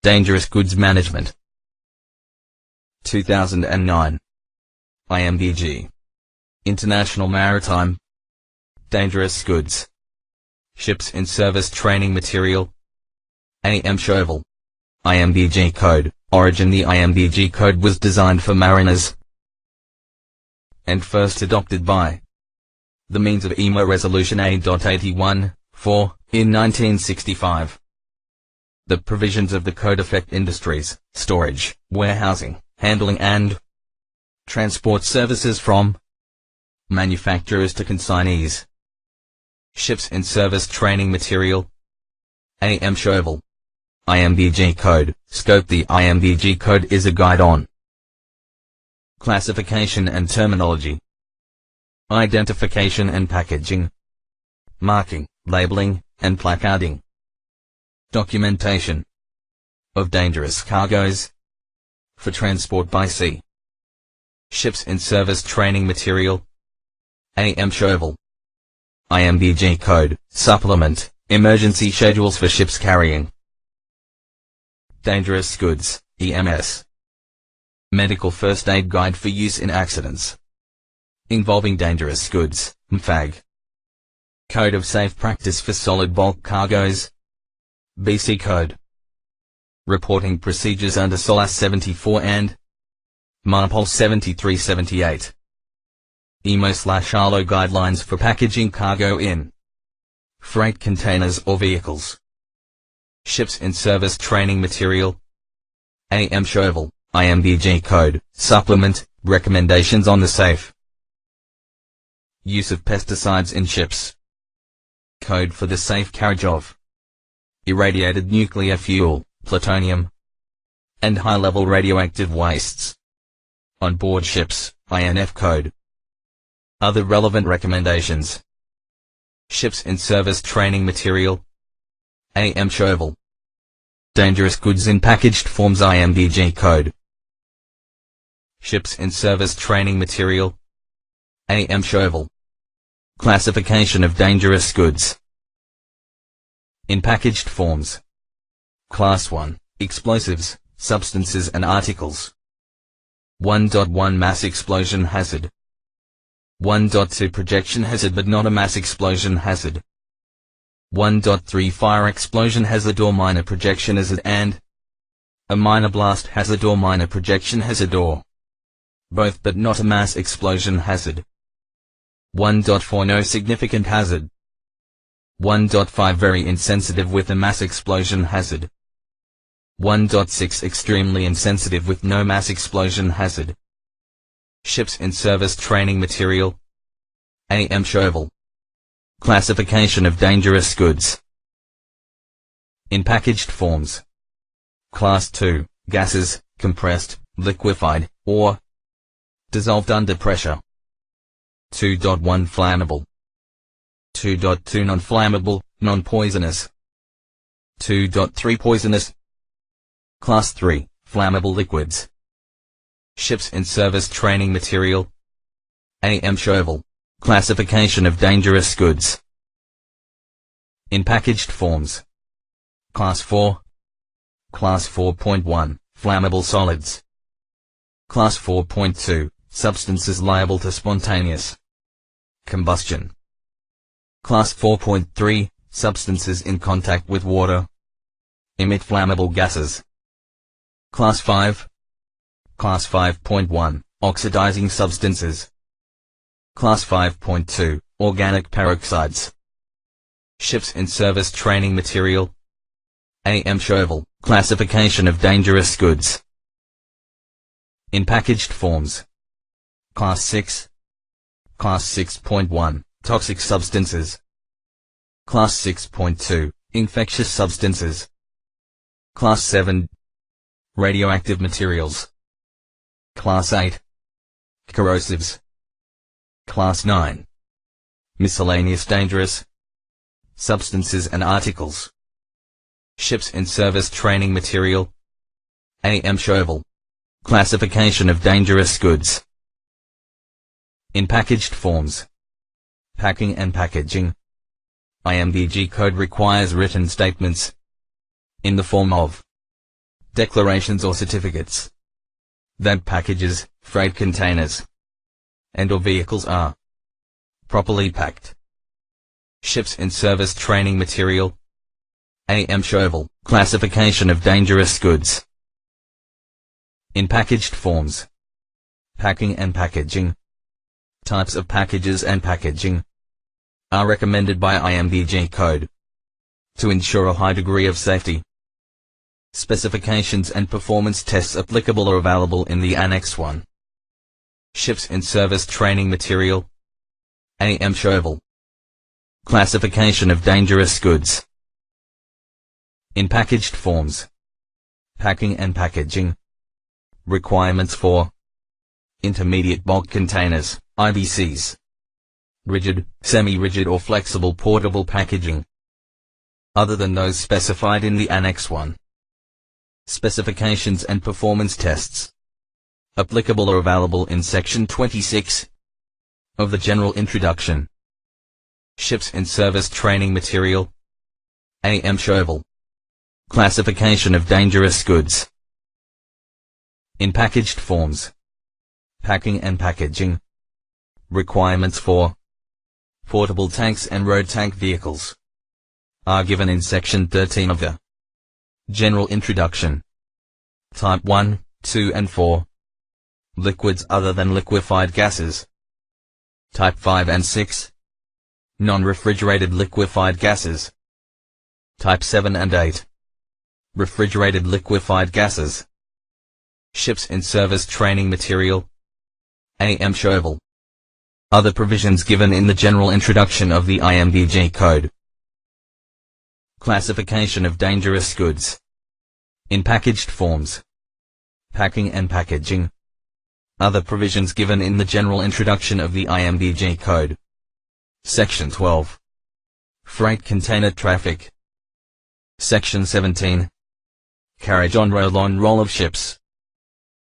Dangerous Goods Management. 2009. IMDG. International Maritime. Dangerous Goods. Ships in Service Training Material. A.M. Chauvel. IMDG Code. Origin: the IMDG code was designed for mariners and first adopted by the means of IMO Resolution A.81.4 in 1965. The provisions of the code affect industries, storage, warehousing, handling and transport services from manufacturers to consignees. Ships in Service Training Material. A.M. Chauvel. IMDG Code. Scope: the IMDG Code is a guide on classification and terminology, identification and packaging, marking, labeling, and placarding, documentation of dangerous cargoes for transport by sea. Ships in Service Training Material. A.M. Chauvel. IMDG Code. Supplement: emergency schedules for ships carrying dangerous goods, EMS. Medical First Aid Guide for use in accidents involving dangerous goods, MFAG. Code of Safe Practice for solid bulk cargoes, BC Code. Reporting procedures under SOLAS 74 and MARPOL 7378. IMO/ARLO Guidelines for packaging cargo in freight containers or vehicles. Ships in Service Training Material. A.M. Chauvel. IMDG Code. Supplement: recommendations on the safe use of pesticides in ships. Code for the safe carriage of irradiated nuclear fuel, plutonium, and high-level radioactive wastes on board ships, INF Code. Other relevant recommendations. Ships in Service Training Material. A.M. Chauvel. Dangerous Goods in Packaged Forms, IMDG Code. Ships in Service Training Material. A.M. Chauvel. Classification of dangerous goods in packaged forms. Class 1. Explosives, substances and articles. 1.1 Mass explosion hazard. 1.2 Projection hazard but not a mass explosion hazard. 1.3 Fire explosion hazard or minor projection hazard and a minor blast hazard or minor projection hazard or both but not a mass explosion hazard. 1.4 No significant hazard. 1.5 Very insensitive with a mass explosion hazard. 1.6 Extremely insensitive with no mass explosion hazard. Ships in Service Training Material. A.M. Chauvel. Classification of dangerous goods in packaged forms. Class 2. Gases, compressed, liquefied, or dissolved under pressure. 2.1 Flammable. 2.2 Non-flammable, non-poisonous. 2.3 Poisonous. Class 3. Flammable liquids. Ships in Service Training Material. A.M. Chauvel. Classification of dangerous goods in packaged forms. Class 4. Class 4.1 Flammable solids. Class 4.2 Substances liable to spontaneous combustion. Class 4.3 Substances in contact with water emit flammable gases. Class 5. Class 5.1 Oxidizing substances. Class 5.2 Organic peroxides. Ships in Service Training Material. A.M. Chauvel. Classification of dangerous goods in packaged forms. Class 6. Class 6.1 Toxic substances. Class 6.2 Infectious substances. Class 7 Radioactive materials. Class 8 Corrosives. Class 9 Miscellaneous dangerous substances and articles. Ships in Service Training Material. A.M. Chauvel. Classification of dangerous goods in packaged forms. Packing and packaging. IMDG code requires written statements in the form of declarations or certificates that packages, freight containers, and/or vehicles are properly packed. Ships in service training material. AMSHOVL, classification of dangerous goods. In packaged forms. Packing and packaging. Types of packages and packaging are recommended by IMDG code to ensure a high degree of safety. Specifications and performance tests applicable are available in the Annex 1. Ships in service training material. AMSHOVL, classification of dangerous goods. In packaged forms. Packing and packaging. Requirements for intermediate bulk containers, IBCs. Rigid, semi-rigid or flexible portable packaging, other than those specified in the Annex 1. Specifications and performance tests applicable are available in Section 26 of the General Introduction. Ships in service training material. AMSHOVL, classification of dangerous goods. In packaged forms. Packing and packaging. Requirements for portable tanks and road tank vehicles are given in Section 13 of the General Introduction. Type 1, 2 and 4. Liquids other than liquefied gases. Type 5 and 6. Non-refrigerated liquefied gases. Type 7 and 8. Refrigerated liquefied gases. Ships in service training material. AMSHOVL. Other provisions given in the General Introduction of the IMDG Code. Classification of dangerous goods. In packaged forms. Packing and packaging. Other provisions given in the General Introduction of the IMDG Code. Section 12. Freight container traffic. Section 17. Carriage on roll of ships.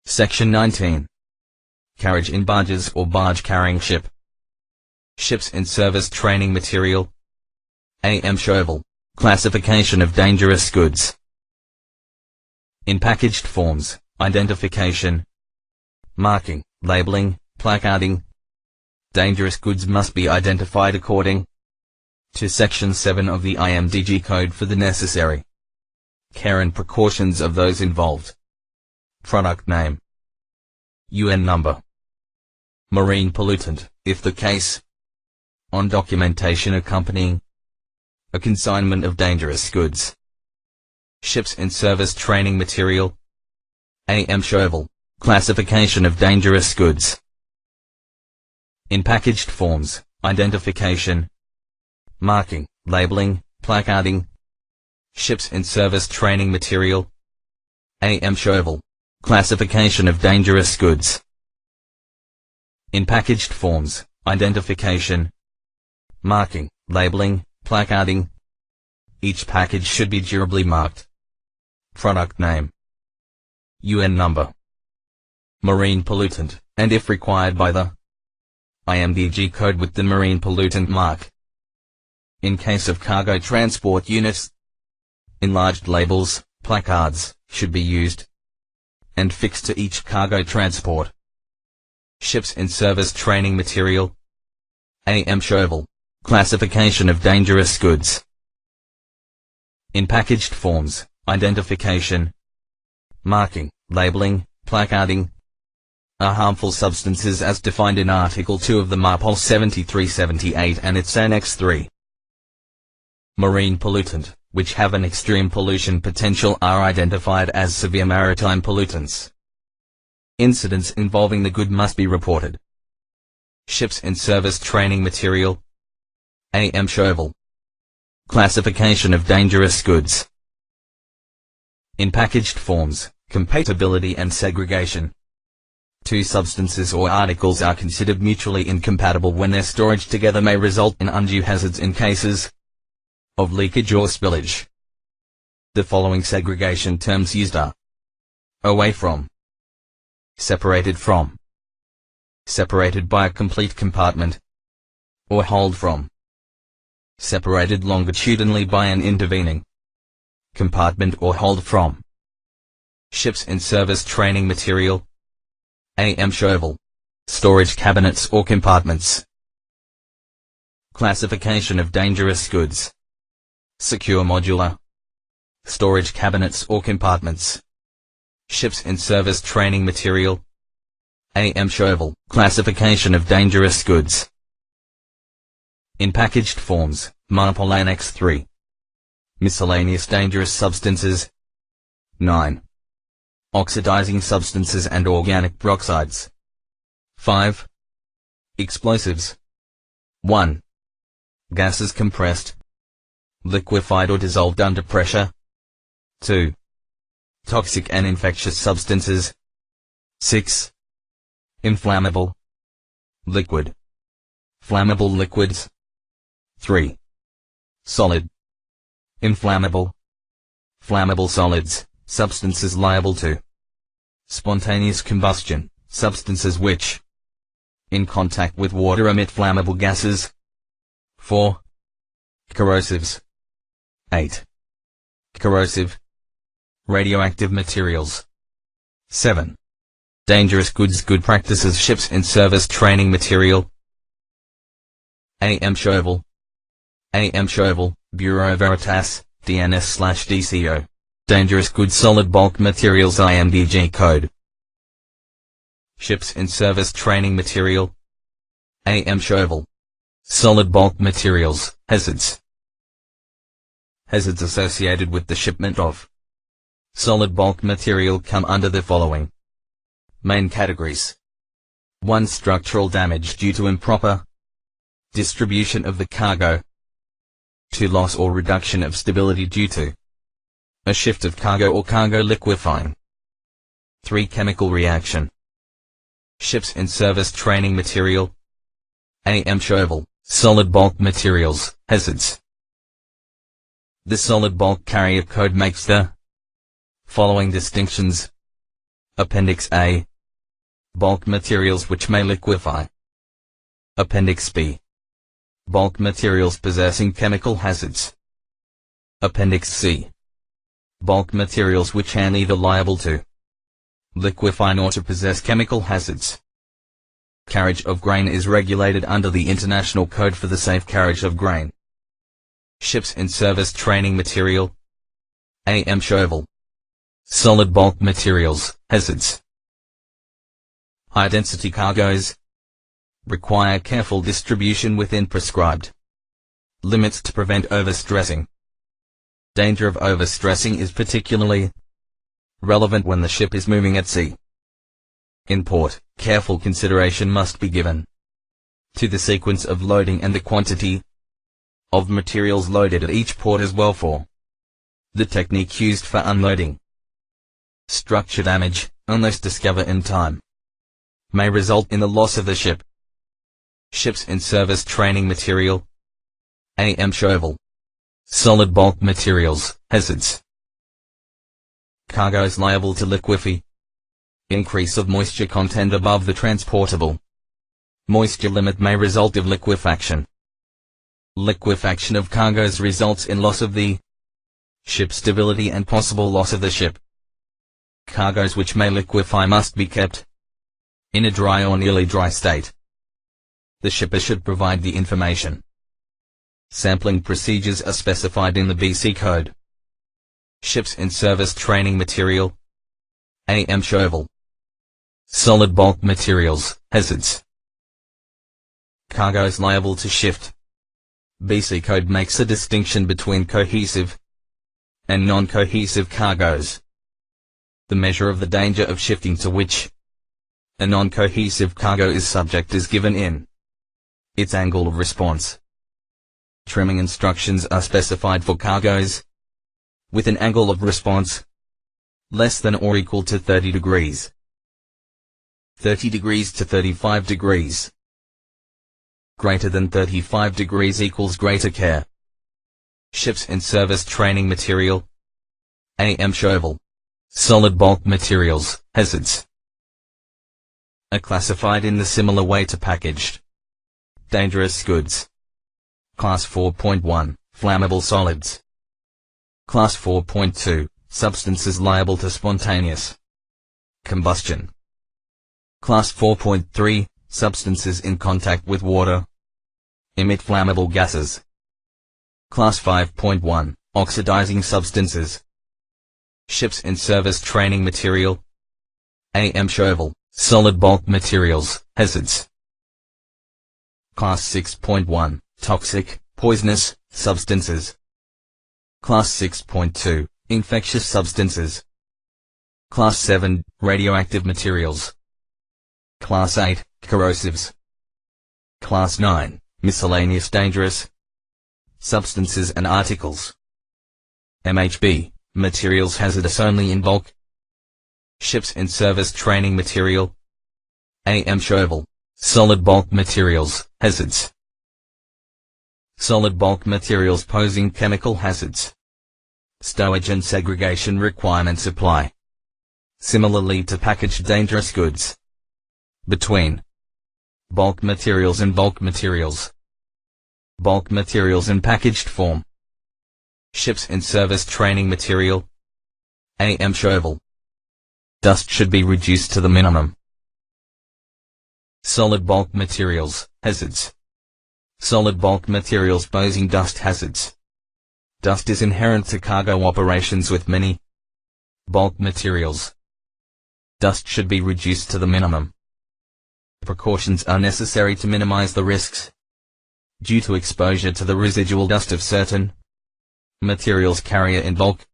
Section 19. Carriage in barges or barge-carrying ship. Ships in service training material. AMSHOVL, classification of dangerous goods. In packaged forms, identification, marking, labeling, placarding. Dangerous goods must be identified according to Section 7 of the IMDG Code for the necessary care and precautions of those involved. Product name, UN number, marine pollutant, if the case, on documentation accompanying a consignment of dangerous goods. Ships in service training material. AMSHOVL, classification of dangerous goods. In packaged forms, identification, marking, labeling, placarding. Ships in service training material. AMSHOVL, classification of dangerous goods. In packaged forms, identification, marking, labeling, placarding. Each package should be durably marked. Product name, UN number, marine pollutant, and if required by the IMDG code with the marine pollutant mark. In case of cargo transport units, enlarged labels, placards, should be used and fixed to each cargo transport. Ships in service training material. AMSHOVL, classification of dangerous goods. In packaged forms, identification, marking, labeling, placarding. Are harmful substances as defined in Article 2 of the MARPOL 7378 and its Annex 3. Marine pollutant, which have an extreme pollution potential, are identified as severe maritime pollutants. Incidents involving the good must be reported. Ships in service training material. AMSHOVL, classification of dangerous goods. In packaged forms, compatibility and segregation. Two substances or articles are considered mutually incompatible when their storage together may result in undue hazards in cases of leakage or spillage. The following segregation terms used are away from, separated from, separated by a complete compartment, or hold from, separated longitudinally by an intervening compartment or hold from. Ships in service training material. AM shovel. Storage cabinets or compartments. Classification of dangerous goods. Secure modular. Storage cabinets or compartments. Ships in service training material. AM shovel. Classification of dangerous goods. In packaged forms, Marpol Annex 3. Miscellaneous dangerous substances. 9. Oxidizing substances and organic peroxides. 5. Explosives. 1. Gases compressed, liquefied or dissolved under pressure. 2. Toxic and infectious substances. 6. Inflammable. Liquid. Flammable liquids. 3. Solid. Inflammable. Flammable solids, substances liable to spontaneous combustion, substances which, in contact with water, emit flammable gases. 4. Corrosives. 8. Corrosive. Radioactive materials. 7. Dangerous goods. Good practices. Ships in service training material. AM shovel. AM shovel, Bureau Veritas, DNS/DCO. Dangerous goods. Solid bulk materials. IMDG code. Ships in service training material. AM shovel. Solid bulk materials. Hazards. Hazards associated with the shipment of solid bulk material come under the following main categories. 1. Structural damage due to improper distribution of the cargo. 2. Loss or reduction of stability due to a shift of cargo or cargo liquefying. 3. Chemical reaction. Ships in service training material. AM shovel. Solid bulk materials. Hazards. The solid bulk carrier code makes the following distinctions. Appendix A. Bulk materials which may liquefy. Appendix B. Bulk materials possessing chemical hazards. Appendix C. Bulk materials which are neither liable to liquefy nor to possess chemical hazards. Carriage of grain is regulated under the International Code for the Safe Carriage of Grain. Ships in service training material. AM shovel. Solid bulk materials. Hazards. High-density cargoes require careful distribution within prescribed limits to prevent overstressing. Danger of overstressing is particularly relevant when the ship is moving at sea. In port, careful consideration must be given to the sequence of loading and the quantity of materials loaded at each port, as well for the technique used for unloading. Structure damage, unless discovered in time, may result in the loss of the ship. Ships in service training material. AM shovel. Solid bulk materials. Hazards. Cargoes liable to liquefy. Increase of moisture content above the transportable moisture limit may result of liquefaction. Liquefaction of cargoes results in loss of the ship's stability and possible loss of the ship. Cargoes which may liquefy must be kept in a dry or nearly dry state. The shipper should provide the information. Sampling procedures are specified in the BC Code. Ships in service training material. AM shovel. Solid bulk materials. Hazards. Cargoes liable to shift. BC Code makes a distinction between cohesive and non-cohesive cargoes. The measure of the danger of shifting to which a non-cohesive cargo is subject is given in its angle of response. Trimming instructions are specified for cargoes with an angle of response less than or equal to 30 degrees. 30 degrees to 35 degrees. Greater than 35 degrees equals greater care. Ships in service training material. AM shovel. Solid bulk materials. Hazards. Are classified in the similar way to packaged dangerous goods. Class 4.1, Flammable solids. Class 4.2, substances liable to spontaneous combustion. Class 4.3, substances in contact with water emit flammable gases. Class 5.1, oxidizing substances. Ships in service training material. AM Chauvel, solid bulk materials, hazards. Class 6.1, toxic, poisonous, substances. Class 6.2, infectious substances. Class 7, radioactive materials. Class 8, corrosives. Class 9, miscellaneous dangerous substances and articles. MHB, materials hazardous only in bulk. Ships in service training material. AM Chauvel, solid bulk materials, hazards. Solid bulk materials posing chemical hazards. Stowage and segregation requirements apply. Similarly to packaged dangerous goods. Between bulk materials and bulk materials. Bulk materials in packaged form. Ships in service training material. AM Chauvel. Dust should be reduced to the minimum. Solid bulk materials, hazards. Solid bulk materials posing dust hazards. Dust is inherent to cargo operations with many bulk materials. Dust should be reduced to the minimum. Precautions are necessary to minimize the risks due to exposure to the residual dust of certain materials carrier in bulk.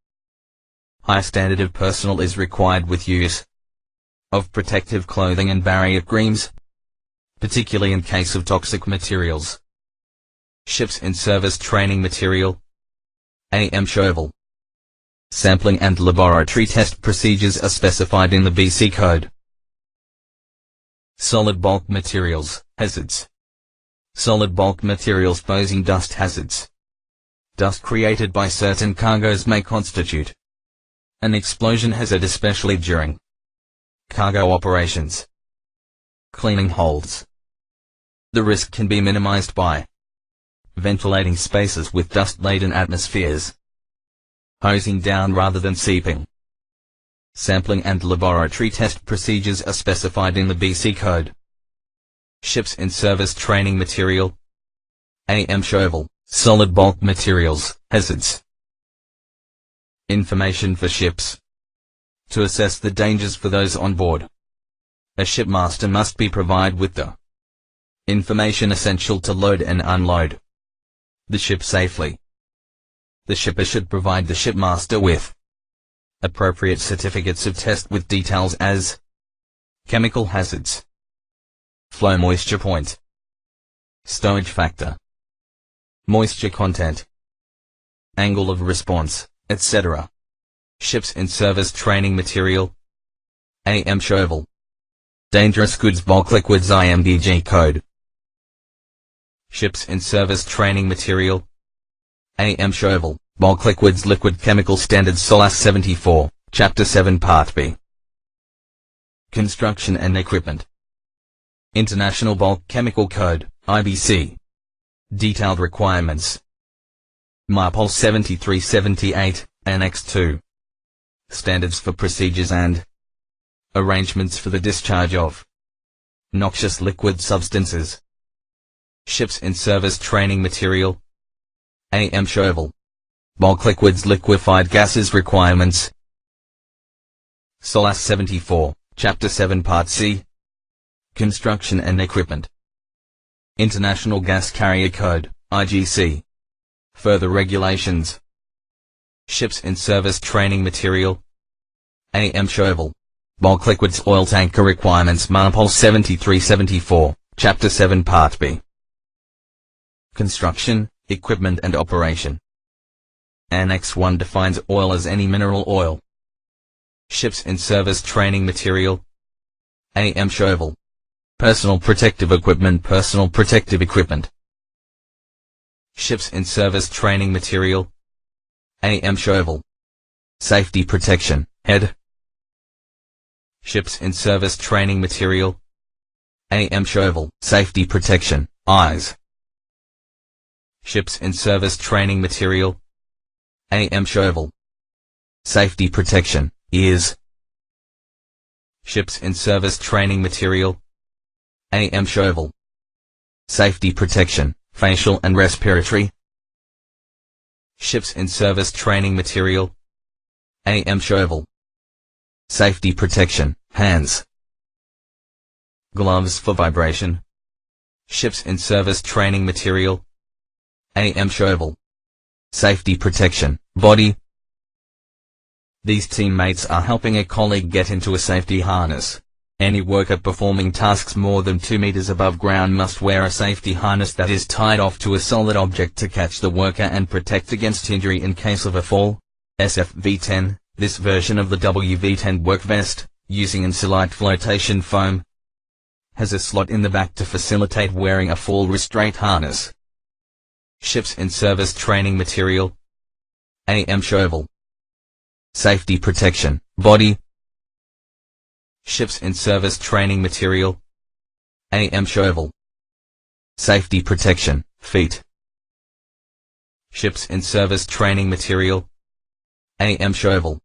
High standard of personnel is required with use of protective clothing and barrier creams, particularly in case of toxic materials. Ships in service training material. AM Chauvel. Sampling and laboratory test procedures are specified in the BC Code. Solid bulk materials, hazards. Solid bulk materials posing dust hazards. Dust created by certain cargoes may constitute an explosion hazard, especially during cargo operations. Cleaning holds. The risk can be minimized by ventilating spaces with dust-laden atmospheres, hosing down rather than seeping. Sampling and laboratory test procedures are specified in the BC Code. Ships in service training material. AM Chauvel, solid bulk materials, hazards. Information for ships. To assess the dangers for those on board, a shipmaster must be provided with the information essential to load and unload the ship safely. The shipper should provide the shipmaster with appropriate certificates of test with details as chemical hazards, flow moisture point, stowage factor, moisture content, angle of response, etc. Ships in service training material. AM Chauvel. Dangerous goods bulk liquids IMBG code. Ships in service training material. AM Chauvel. Bulk liquids liquid chemical standards SOLAS 74, Chapter 7 Part B. Construction and equipment. International Bulk Chemical Code, IBC. Detailed requirements. MARPOL 7378, Annex 2. Standards for procedures and arrangements for the discharge of noxious liquid substances. Ships in service training material. AM Chauvel. Bulk liquids liquefied gases requirements. SOLAS 74, Chapter 7 Part C. Construction and equipment. International Gas Carrier Code, IGC. Further regulations. Ships in service training material. AM Chauvel. Bulk liquids oil tanker requirements MARPOL 7374, Chapter 7 Part B. Construction, equipment and operation. Annex 1 defines oil as any mineral oil. Ships in service training material. AM Chauvel. Personal protective equipment. Personal protective equipment. Ships in service training material. AM Chauvel. Safety protection, head. Ships in service training material. AM Chauvel. Safety protection, eyes. Ships in service training material. AM Chauvel. Safety protection, ears. Ships in service training material. AM shovel. Safety protection, facial and respiratory. Ships in service training material. AM shovel. Safety protection, hands. Gloves for vibration. Ships in service training material. AM shovel. Safety protection, body. These teammates are helping a colleague get into a safety harness. Any worker performing tasks more than 2 meters above ground must wear a safety harness that is tied off to a solid object to catch the worker and protect against injury in case of a fall. SFV-10, this version of the WV-10 work vest, using Insulite flotation foam, has a slot in the back to facilitate wearing a fall restraint harness. Ships in service training material. AM shovel. Safety protection, body. Ships in service training material. AM shovel. Safety protection, feet. Ships in service training material. AM shovel.